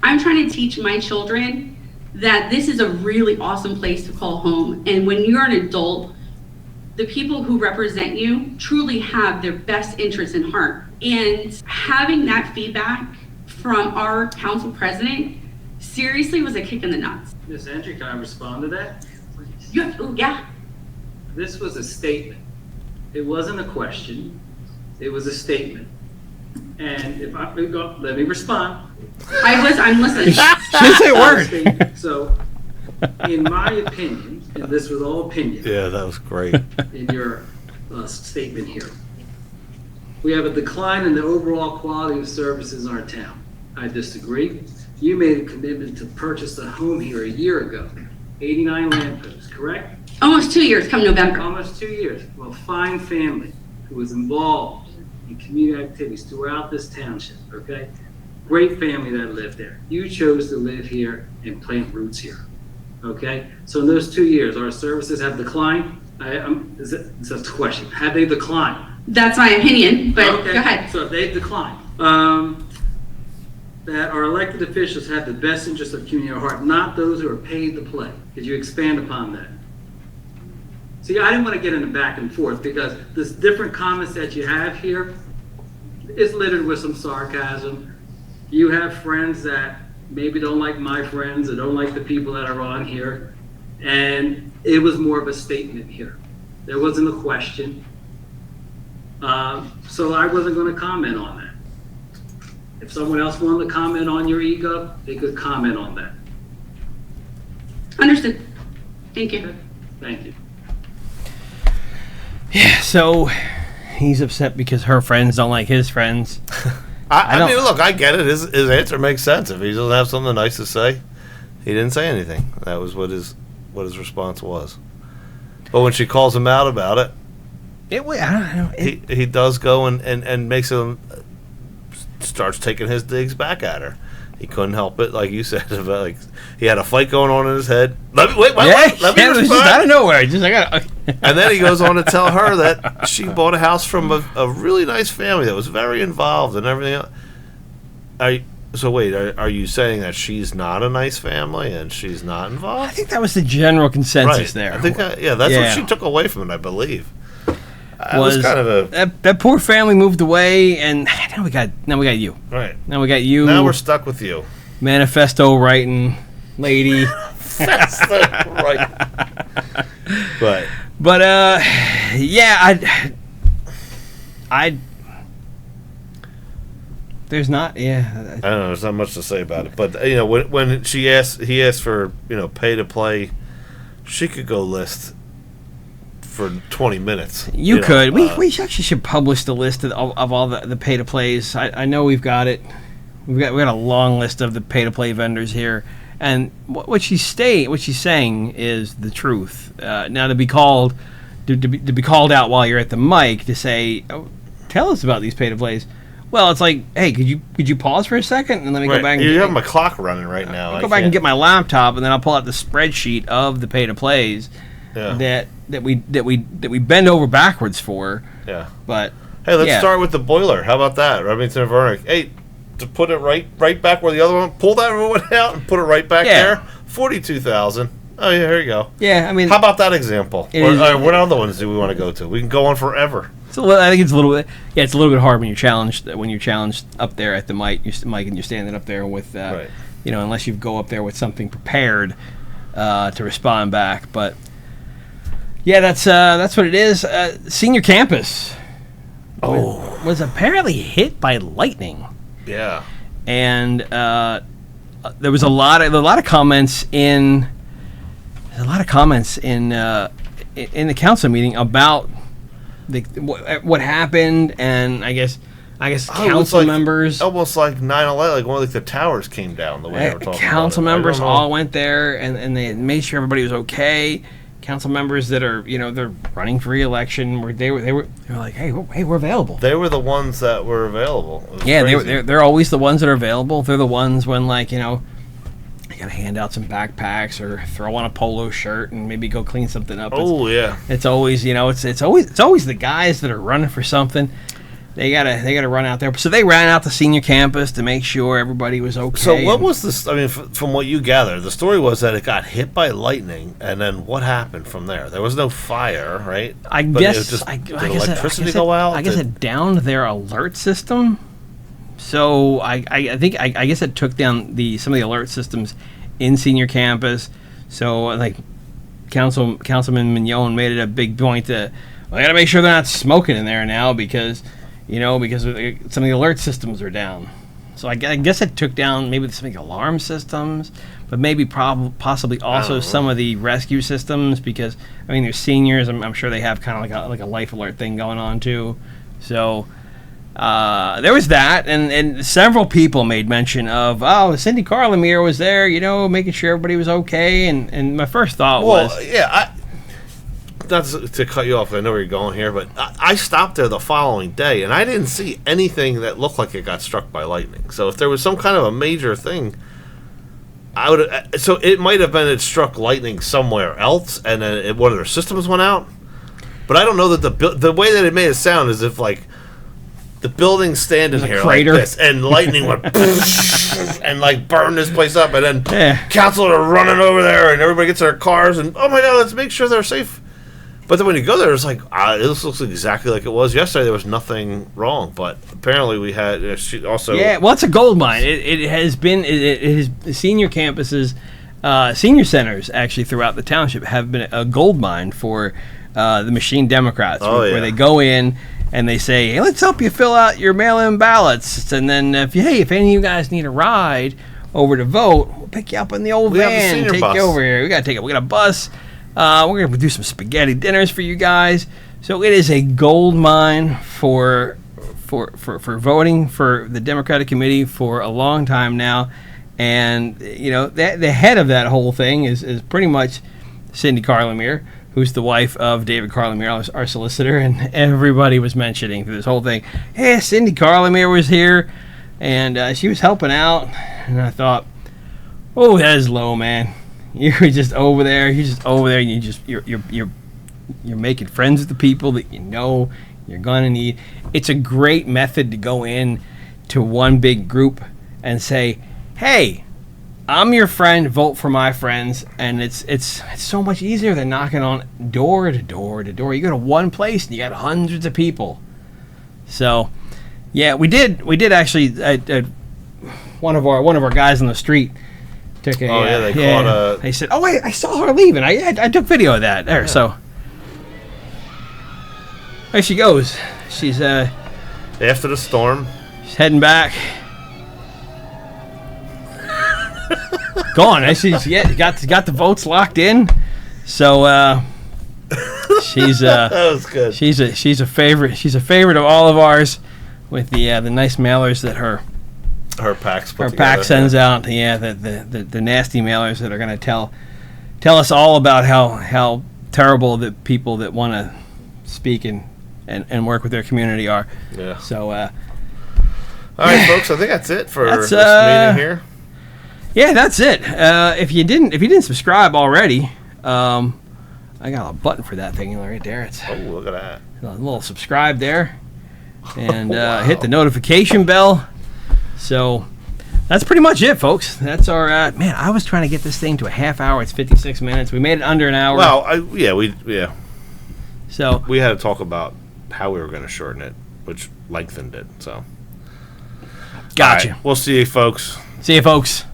I: I'm trying to teach my children that this is a really awesome place to call home. And when you're an adult, the people who represent you truly have their best interests in heart. And having that feedback from our council president seriously was a kick in the nuts.
F: Ms. Entry, can I respond to that?
I: Yeah.
F: This was a statement. It wasn't a question. It was a statement. And if I go, let me respond.
I: I'm listening.
A: She didn't say a word.
F: So, in my opinion, and this was all opinion.
B: Yeah, that was great.
F: In your statement here, we have a decline in the overall quality of services in our town. I disagree. You made a commitment to purchase a home here a year ago. 89 lampposts, correct?
I: Almost 2 years come November.
F: Almost 2 years. Well, fine family who was involved in community activities throughout this township, okay? Great family that lived there. You chose to live here and plant roots here, okay? So in those 2 years, our services have declined. That's the question. Have they declined?
I: That's my opinion, but
F: okay.
I: Go ahead.
F: So they've declined. That our elected officials have the best interest of community at heart, not those who are paid to play. Could you expand upon that? See, I didn't want to get into back and forth because this different comments that you have here is littered with some sarcasm. You have friends that maybe don't like my friends or don't like the people that are on here. And it was more of a statement here. There wasn't a question. So I wasn't going to comment on that. If someone else wanted to comment on your ego, they could comment on that.
I: Understood. Thank you.
F: Thank you.
A: Yeah, so he's upset because her friends don't like his friends.
B: I mean, look, I get it. His answer makes sense. If he doesn't have something nice to say, he didn't say anything. That was what his response was. But when she calls him out about it,
A: I don't know.
B: He does go and makes him starts taking his digs back at her. He couldn't help it, like you said. About, like, he had a fight going on in his head. Let me let me
A: it was just
B: respond.
A: out of nowhere. Just I got.
B: And then he goes on to tell her that she bought a house from a really nice family that was very involved and everything else. Are you saying that she's not a nice family and she's not involved?
A: I think that was the general consensus there.
B: I think that's what she took away from it, I believe.
A: Was
B: kind of
A: that poor family moved away, and now we got you.
B: Right.
A: Now we got you.
B: Now we're stuck with you.
A: Manifesto writing lady.
B: That's right.
A: But yeah, I there's not, yeah.
B: I don't know. There's not much to say about it, but when he asked for pay to play, she could go list for 20 minutes.
A: You could. We actually should publish the list of all the pay to plays. I know we've got it. We got a long list of the pay to play vendors here, and what she's saying is the truth. Now to be called out while you're at the mic to say, tell us about these pay to plays. Well, it's like, hey, could you pause for a second and let me go back?
B: You have my clock running right now.
A: I'll go back and get my laptop, and then I'll pull out the spreadsheet of the pay to plays that we bend over backwards for.
B: Yeah.
A: But
B: hey, let's start with the boiler. How about that? Remington and Vernick. Hey, to put it right back where the other one. Pull that one out and put it right back there. $42,000. Oh yeah, here you go.
A: Yeah, I mean,
B: how about that example? What other ones do we want to go to? We can go on forever.
A: I think it's a little bit. Yeah, it's a little bit hard when you're challenged up there at the mic. And you're standing up there with, unless you go up there with something prepared to respond back. But yeah, that's what it is. Senior campus. Was apparently hit by lightning.
B: Yeah.
A: And there was a lot of comments in. There's a lot of comments in the council meeting about what happened, and I guess council members
B: almost like 9/11, like the towers came down the way they were talking.
A: Council members all went there, and they made sure everybody was okay. Council members that are they're running for re-election, they were like, hey, we're available.
B: They were the ones that were available.
A: Yeah, they're always the ones that are available. They're the ones when you gotta hand out some backpacks or throw on a polo shirt and maybe go clean something up. It's always it's always the guys that are running for something. They gotta run out there. So they ran out the senior campus to make sure everybody was okay.
B: So what was this? I mean, from what you gather, the story was that it got hit by lightning, and then what happened from there? There was no fire, right?
A: I guess electricity go out. I guess it downed their alert system. So I guess it took down some of the alert systems in senior campus. So like Councilman Mignon made it a big point that I got to make sure they're not smoking in there now because some of the alert systems are down. So I guess it took down maybe some of the alarm systems, but maybe possibly also some of the rescue systems because there's seniors. I'm sure they have kind of like a life alert thing going on too. So. There was that, and several people made mention of, Cindy Carlamere was there, making sure everybody was okay, and my first thought was...
B: yeah, not to cut you off, I know where you're going here, but I stopped there the following day, and I didn't see anything that looked like it got struck by lightning. So if there was some kind of a major thing, I would... So it might have been it struck lightning somewhere else, and then one of their systems went out, but I don't know that the way that it made it sound is if, like, the building's standing here like this, and lightning went and burned this place up, and then council are running over there, and everybody gets in their cars, and oh my god, let's make sure they're safe. But then when you go there, it's like this looks exactly like it was yesterday. There was nothing wrong, but apparently we had also.
A: Yeah, well, it's a gold mine. It has been senior campuses, senior centers actually throughout the township have been a gold mine for the machine Democrats, where they go in. And they say, hey, let's help you fill out your mail-in ballots. And then if any of you guys need a ride over to vote, we'll pick you up in the old van and take you over here. We got a bus. We're going to do some spaghetti dinners for you guys. So it is a gold mine for voting for the Democratic Committee for a long time now. And, the head of that whole thing is pretty much Cindy Carlamere, who's the wife of David Carlamere, our solicitor, and everybody was mentioning through this whole thing, hey, Cindy Carlamere was here. and she was helping out, and I thought, oh, that is low, man. You're just over there. And you're making friends with the people that you know you're gonna need. It's a great method to go in to one big group and say, hey, I'm your friend, vote for my friends. And it's so much easier than knocking on door to door to door. You go to one place and you got hundreds of people. So yeah, we did actually one of our guys on the street took a
B: caught
A: they said, oh wait, I saw her leaving. I took video of that there. So there she goes. She's
B: after the storm.
A: She's heading back. Gone. She's got the votes locked in. So she's
B: that was good.
A: She's a favorite. She's a favorite of all of ours with the nice mailers that her pack sends out. Yeah, the nasty mailers that are going to tell us all about how terrible the people that want to speak and work with their community are.
B: Yeah.
A: So
B: all right, folks, I think that's it for this meeting here.
A: Yeah, that's it. If you didn't subscribe already, I got a button for that thing right there. It's
B: look at that.
A: A little subscribe there, and hit the notification bell. So that's pretty much it, folks. That's our man. I was trying to get this thing to a half hour. It's 56 minutes. We made it under an hour.
B: Well,
A: So
B: we had to talk about how we were going to shorten it, which lengthened it. So
A: gotcha.
B: Right, we'll see you, folks.
A: See you, folks.